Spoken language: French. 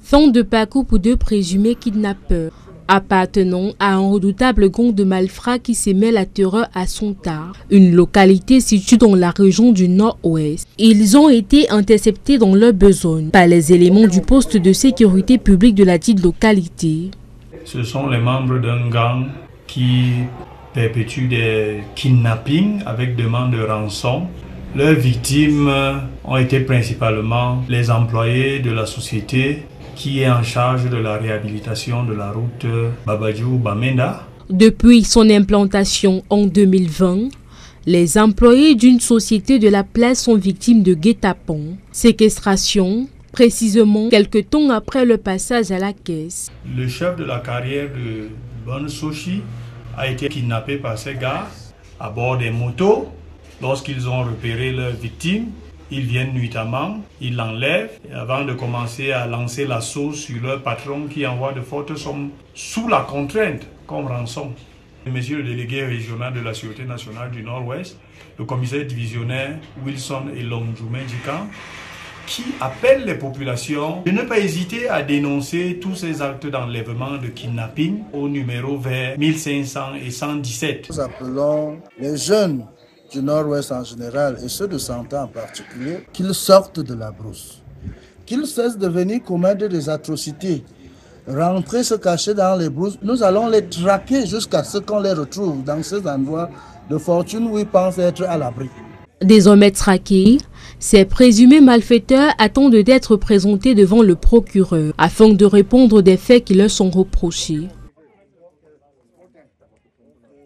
Fin de parcours pour deux présumés kidnappeurs. Appartenant à un redoutable gang de malfrats qui s'émet la terreur à Sontar, une localité située dans la région du Nord-Ouest. Ils ont été interceptés dans leur besogne par les éléments du poste de sécurité publique de la dite localité. Ce sont les membres d'un gang qui perpétue des kidnappings avec demande de rançon. Leurs victimes ont été principalement les employés de la société qui est en charge de la réhabilitation de la route Babadjou-Bamenda. Depuis son implantation en 2020, les employés d'une société de la place sont victimes de guet-apens, séquestration, précisément quelques temps après le passage à la caisse. Le chef de la carrière de Bon Sochi a été kidnappé par ces gars à bord des motos. Lorsqu'ils ont repéré leurs victimes, ils viennent nuitamment, ils l'enlèvent avant de commencer à lancer l'assaut sur leur patron qui envoie de fortes sommes sous la contrainte comme rançon. Monsieur le délégué régional de la Sûreté nationale du Nord-Ouest, le commissaire divisionnaire Wilson Elongjoume Djikan, qui appelle les populations de ne pas hésiter à dénoncer tous ces actes d'enlèvement, de kidnapping au numéro vers 1500 et 117. Nous appelons les jeunes du Nord-Ouest en général et ceux de Santa en particulier, qu'ils sortent de la brousse, qu'ils cessent de venir commettre des atrocités, rentrer se cacher dans les brousses. Nous allons les traquer jusqu'à ce qu'on les retrouve dans ces endroits de fortune où ils pensent être à l'abri. Désormais traqués, ces présumés malfaiteurs attendent d'être présentés devant le procureur afin de répondre des faits qui leur sont reprochés.